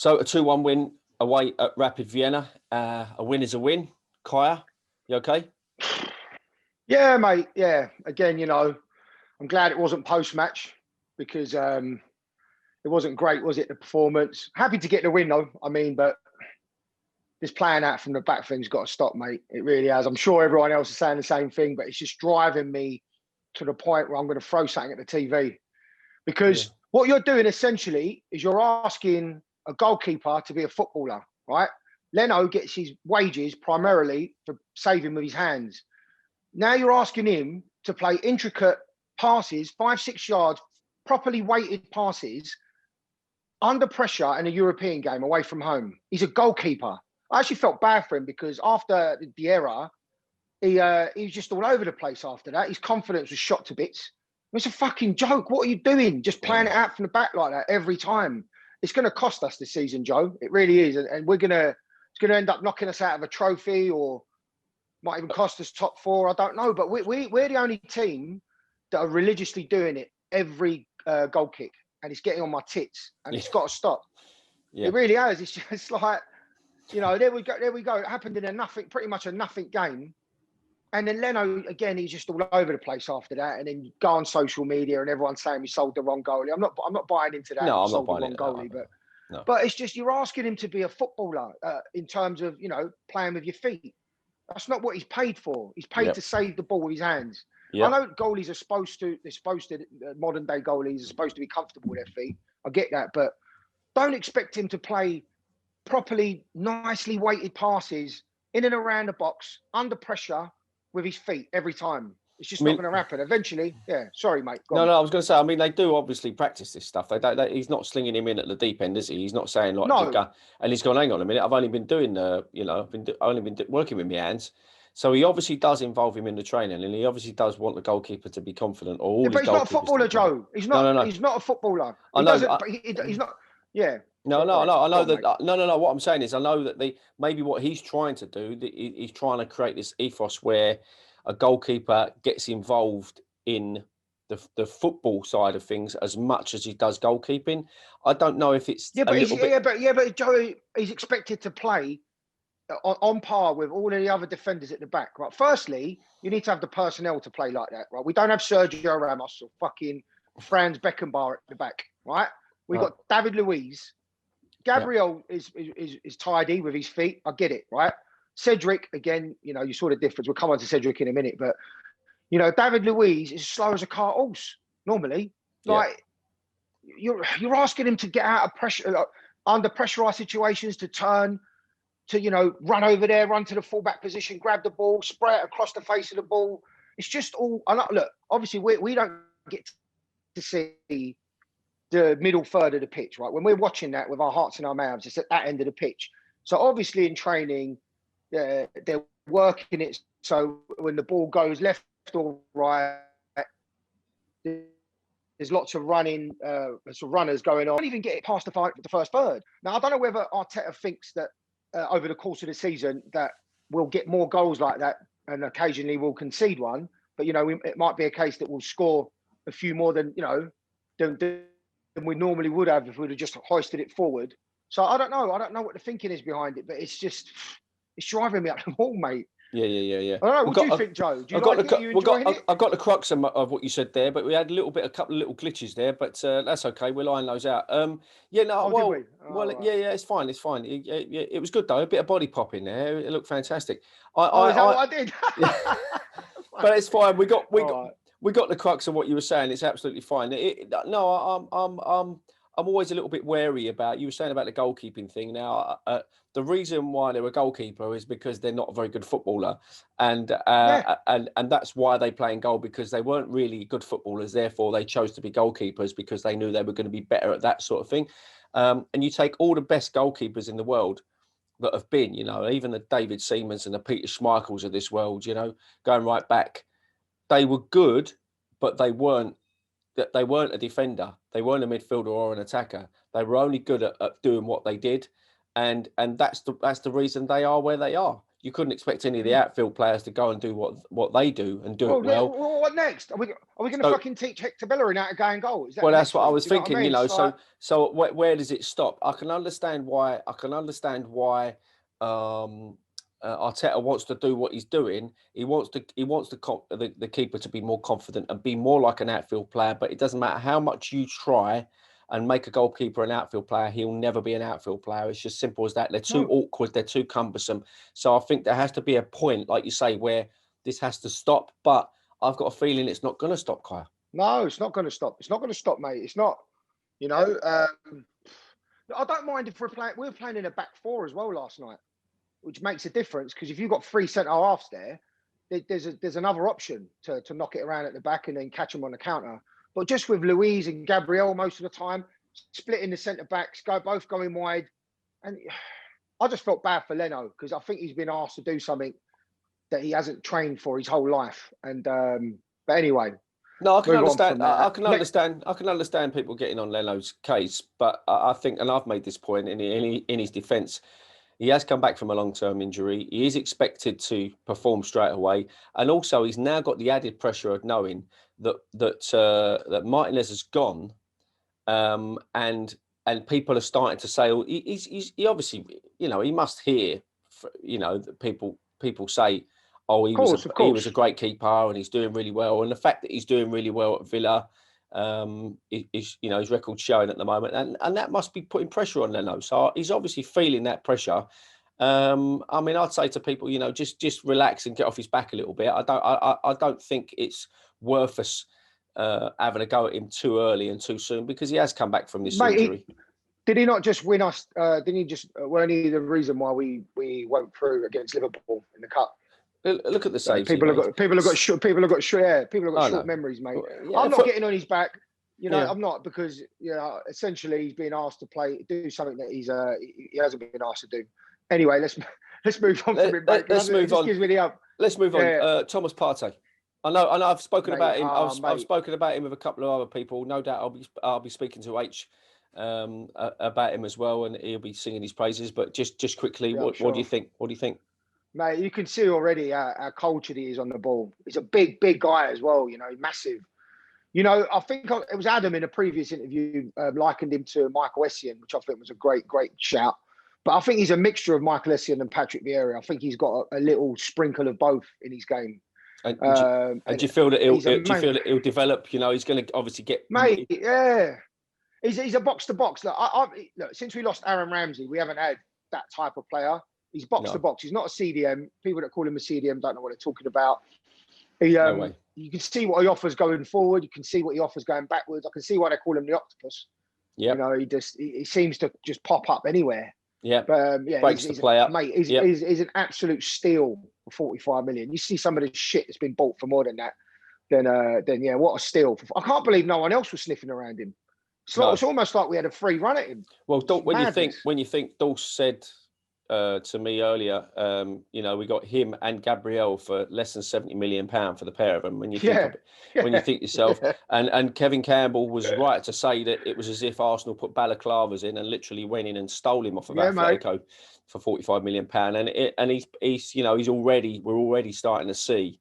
So a 2-1 win away at Rapid Vienna. A win is a win. Kaya, you okay? Yeah, mate. Yeah. Again, I'm glad it wasn't post-match because it wasn't great, was it, the performance? Happy to get the win, though. I mean, but this playing out from the back thing's got to stop, mate. It really has. I'm sure everyone else is saying the same thing, but it's just driving me to the point where I'm going to throw something at the TV. Because what you're doing essentially is you're asking a goalkeeper to be a footballer, right? Leno gets his wages primarily for saving with his hands. Now you're asking him to play intricate passes, 5-6 yards, properly weighted passes under pressure in a European game away from home. He's a goalkeeper. I actually felt bad for him because after the error, he was just all over the place after that. His confidence was shot to bits. It's a fucking joke. What are you doing? Just playing it out from the back like that every time. It's going to cost us this season, Joe. It really is. And it's going to end up knocking us out of a trophy or might even cost us top 4. I don't know. But we're the only team that are religiously doing it every goal kick. And it's getting on my tits. And it's got to stop. Yeah. It really has. It's just like, there we go. It happened in pretty much a nothing game. And then Leno, again, he's just all over the place after that. And then you go on social media and everyone's saying we sold the wrong goalie. I'm not buying into that. No, I'm not buying into the wrong goalie, but it's just you're asking him to be a footballer in terms of playing with your feet. That's not what he's paid for. He's paid to save the ball with his hands. Yep. I know goalies are supposed to. Modern day goalies are supposed to be comfortable with their feet. I get that, but don't expect him to play properly, nicely weighted passes in and around the box under pressure with his feet every time. It's just not going to happen. Eventually, sorry, mate. No, I was going to say, I mean, they do obviously practice this stuff. He's not slinging him in at the deep end, is he? He's not saying like, no. And he's gone, hang on a minute, I've only been doing working with my hands. So he obviously does involve him in the training, and he obviously does want the goalkeeper to be confident. But he's not a footballer, Joe. He's not. No. He's not a footballer. He's not. Yeah. No. I know that. No. What I'm saying is, I know that maybe what he's trying to do, he's trying to create this ethos where a goalkeeper gets involved in the football side of things as much as he does goalkeeping. I don't know if it's but Joe, he's expected to play on par with all of the other defenders at the back, right? Firstly, you need to have the personnel to play like that, right? We don't have Sergio Ramos or fucking Franz Beckenbauer at the back, right? We've got David Luiz. Gabriel is tidy with his feet. I get it, right? Cedric, again, you saw the difference. We'll come on to Cedric in a minute, but David Luiz is slow as a cart horse normally. Like you're asking him to get out of pressure, under pressurized situations, to turn, to run over there, run to the fullback position, grab the ball, spray it across the face of the ball. It's just all. Look, obviously we don't get to see the middle third of the pitch, right? When we're watching that with our hearts in our mouths, it's at that end of the pitch. So obviously in training, they're working it. So when the ball goes left or right, there's lots of running, runners going on. Don't even get it past the first third. Now, I don't know whether Arteta thinks that over the course of the season that we'll get more goals like that and occasionally we'll concede one. But, it might be a case that we'll score a few more than we normally would have if we'd have just hoisted it forward. So I don't know. I don't know what the thinking is behind it, but it's driving me up the wall, mate. Yeah. I don't know. What do you think, Joe? Do you like it? Are you enjoying it? I got the crux of what you said there, but we had a couple of little glitches there, but that's okay. We'll iron those out. It's fine. It was good though. A bit of body pop in there. It looked fantastic. Is that what I did? But it's fine. We got the crux of what you were saying. It's absolutely fine. I'm always a little bit wary about. You were saying about the goalkeeping thing. Now, the reason why they're a goalkeeper is because they're not a very good footballer, and that's why they play in goal, because they weren't really good footballers. Therefore, they chose to be goalkeepers because they knew they were going to be better at that sort of thing. And you take all the best goalkeepers in the world that have been, even the David Seamans and the Peter Schmeichels of this world, going right back, they were good, but they weren't a defender. They weren't a midfielder or an attacker. They were only good at doing what they did. And that's the reason they are where they are. you couldn't expect any of the outfield players to go and do what they do and do it well. What next? Are we going to fucking teach Hector Bellerin how to go and goal? Is that that's what I was thinking. What I mean? So where does it stop? I can understand why. Arteta wants to do what he's doing. He wants the keeper to be more confident and be more like an outfield player. But it doesn't matter how much you try and make a goalkeeper an outfield player, he'll never be an outfield player. It's just simple as that. They're too awkward. They're too cumbersome. So I think there has to be a point, like you say, where this has to stop. But I've got a feeling it's not going to stop, Kyle. No, it's not going to stop. It's not going to stop, mate. It's not. I don't mind if we were playing in a back four as well last night, which makes a difference because if you've got 3 centre halves there's another option to knock it around at the back and then catch them on the counter. But just with Luiz and Gabriel most of the time, splitting the centre backs, both going wide, and I just felt bad for Leno because I think he's been asked to do something that he hasn't trained for his whole life. And but anyway. No, I can understand. I can understand people getting on Leno's case, but I think, and I've made this point in his defence, he has come back from a long-term injury. He is expected to perform straight away, and also he's now got the added pressure of knowing that Martinez has gone, and people are starting to say, well, he obviously, he must hear, that people say, oh, he was a great keeper and he's doing really well, and the fact that he's doing really well at Villa, his record's showing at the moment, and that must be putting pressure on Leno. So he's obviously feeling that pressure. I'd say to people, just relax and get off his back a little bit. I don't think it's worth us having a go at him too early and too soon because he has come back from this injury. Did he not just win us? Didn't he just weren't he the reason why we went through against Liverpool in the cup? Look at the saves. People have got short memories, mate. Yeah, I'm not getting on his back. I'm not because essentially he's being asked to do something that he hasn't been asked to do. Anyway, let's move on from him, mate. Let's move on. Gives me the up. Let's move on. Thomas Partey. I know. I've spoken about him. I've spoken about him with a couple of other people. No doubt, I'll be speaking to H about him as well, and he'll be singing his praises. But just quickly, what do you think? What do you think? Mate, you can see already how cultured he is on the ball. He's a big guy as well, massive. I think it was Adam in a previous interview likened him to Michael Essien, which I think was a great shout. But I think he's a mixture of Michael Essien and Patrick Vieira. I think he's got a little sprinkle of both in his game. And do you feel that he'll develop? He's going to obviously get... Mate, yeah. He's a box-to-box. Look, since we lost Aaron Ramsey, we haven't had that type of player. He's box-to-box. He's not a CDM. People that call him a CDM don't know what they're talking about. No way. You can see what he offers going forward. You can see what he offers going backwards. I can see why they call him the octopus. Yeah. He seems to just pop up anywhere. Yeah. But breaks the play up. Mate, he's an absolute steal for 45 million. You see some of the shit that's been bought for more than that. Then yeah, what a steal! I can't believe no one else was sniffing around him. It's almost like we had a free run at him. Well, when you think Dulce said to me earlier, we got him and Gabriel for less than £70 million for the pair of them. When you think yourself, and Kevin Campbell was right to say that it was as if Arsenal put balaclavas in and literally went in and stole him off of Atletico for £45 million, we're already starting to see,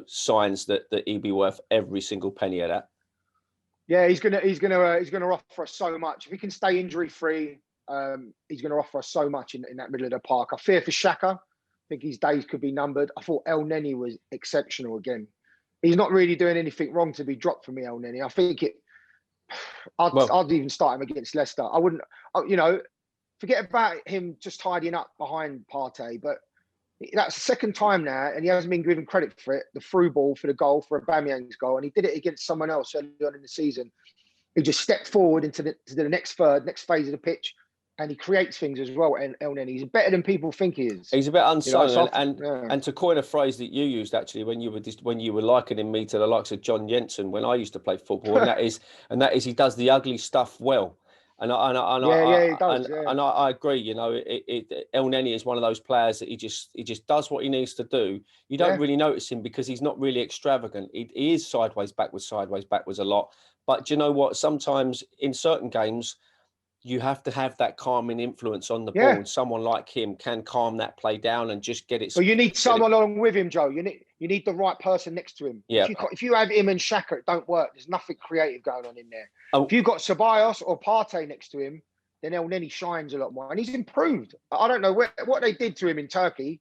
signs that he'd be worth every single penny of that. Yeah, he's gonna offer us so much if he can stay injury free. He's going to offer us so much in that middle of the park. I fear for Xhaka. I think his days could be numbered. I thought El Neni was exceptional again. He's not really doing anything wrong to be dropped for me, El Neni. I think I'd even start him against Leicester. I wouldn't, forget about him just tidying up behind Partey, but that's the second time now, and he hasn't been given credit for it. The through ball for the goal, for Aubameyang's goal, and he did it against someone else early on in the season. He just stepped forward into the next phase of the pitch. And he creates things as well, El Neni. He's better than people think he is. He's a bit unsung, and to coin a phrase that you used actually when you were likening me to the likes of John Jensen when I used to play football, and that is he does the ugly stuff well, and I agree. El Neni is one of those players that he just does what he needs to do. You don't really notice him because he's not really extravagant. He is sideways backwards a lot, but do you know what? Sometimes in certain games, you have to have that calming influence on the ball. And someone like him can calm that play down and just get it. But you need someone along with him, Joe. You need the right person next to him. Yeah. If you have him and Xhaka, it don't work. There's nothing creative going on in there. If you've got Ceballos or Partey next to him, then El Neni shines a lot more. And he's improved. I don't know what they did to him in Turkey,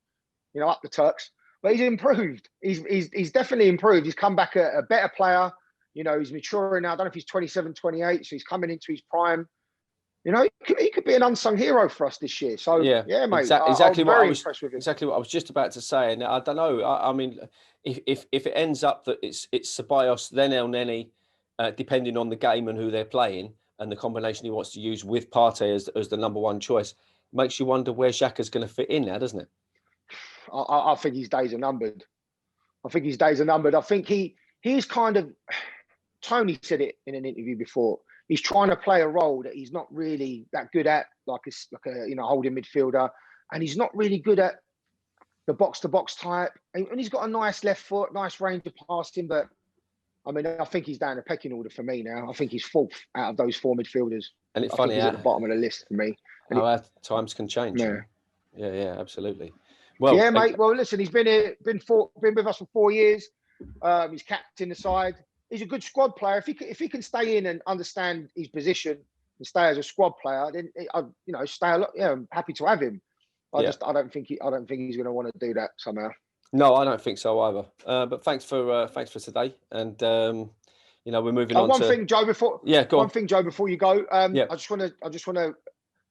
up the Turks, but he's improved. He's definitely improved. He's come back a better player. He's maturing now. I don't know if he's 27, 28, so he's coming into his prime. He could be an unsung hero for us this year. So yeah, mate. Exactly I'm very impressed with him. Exactly what I was just about to say. And I don't know. I mean, if it ends up that it's Ceballos, then El Neni, depending on the game and who they're playing and the combination he wants to use with Partey as the number one choice, makes you wonder where Xhaka's going to fit in now, doesn't it? I think his days are numbered. I think he's kind of. Tony said it in an interview before. He's trying to play a role that he's not really that good at, like a holding midfielder, and he's not really good at the box-to-box type. And he's got a nice left foot, nice range of passing, but I mean, I think he's down the pecking order for me now. I think he's fourth out of those 4 midfielders. And it's funny, he's at the bottom of the list for me. How times can change. Yeah, absolutely. Well, yeah, mate. Well, listen, he's been with us for 4 years. He's captain the side. He's a good squad player. If he can stay in and understand his position and stay as a squad player, then stay a lot. Yeah, I'm happy to have him. I don't think he's going to want to do that somehow. No, I don't think so either. But thanks for today, and we're moving on. One thing, Joe. Before you go, I just want to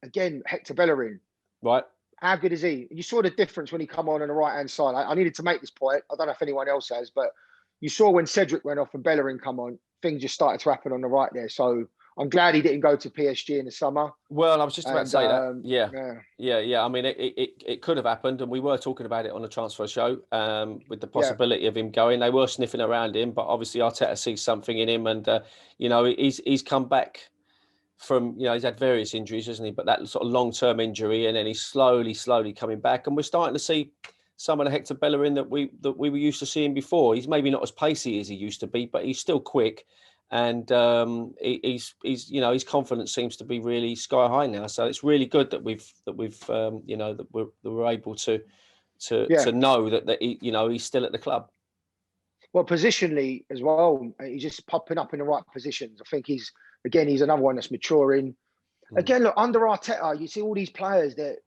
again Hector Bellerin. Right. How good is he? You saw the difference when he come on the right hand side. I needed to make this point. I don't know if anyone else has, but you saw when Cedric went off and Bellerin come on, things just started to happen on the right there. So I'm glad he didn't go to PSG in the summer. Well, I was just about to say that. Yeah. I mean, it could have happened, and we were talking about it on the transfer show with the possibility of him going. They were sniffing around him, but obviously Arteta sees something in him, and he's come back from he's had various injuries, hasn't he? But that sort of long-term injury, and then he's slowly coming back, and we're starting to see some of the Hector Bellerin that we were used to seeing before. He's maybe not as pacey as he used to be, but he's still quick, and his confidence seems to be really sky high now. So it's really good that we're able to know that he's still at the club. Well, positionally as well, he's just popping up in the right positions. I think he's another one that's maturing. Again, look, under Arteta, you see all these players that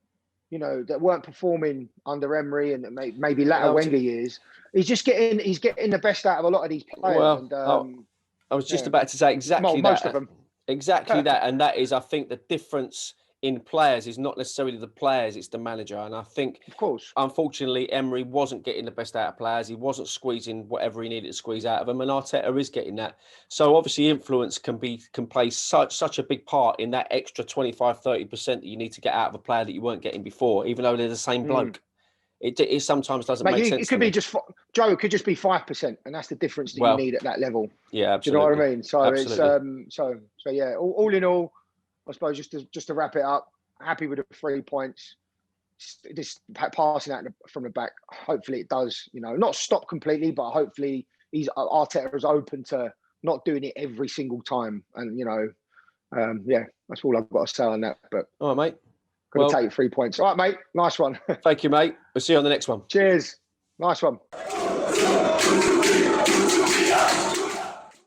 weren't performing under Emery and maybe latter Wenger years. He's getting the best out of a lot of these players. Well, I was just about to say exactly that. Most of them. Exactly that. And that is, I think, the difference in players is not necessarily the players, it's the manager. And I think, of course, unfortunately, Emery wasn't getting the best out of players. He wasn't squeezing whatever he needed to squeeze out of them. And Arteta is getting that. So obviously influence can play such a big part in that extra 25-30% that you need to get out of a player that you weren't getting before, even though they're the same bloke. It sometimes doesn't make sense. It could be just Joe. It could just be 5%, and that's the difference that you need at that level. Yeah, absolutely. Do you know what I mean? So absolutely. It's so yeah. All in all, I suppose just to wrap it up, happy with the 3 points. This passing out from the back. Hopefully, it does. Not stop completely, but hopefully, Arteta is open to not doing it every single time. And that's all I've got to say on that. But all right, mate. Got to take 3 points. All right, mate. Nice one. Thank you, mate. We'll see you on the next one. Cheers. Nice one.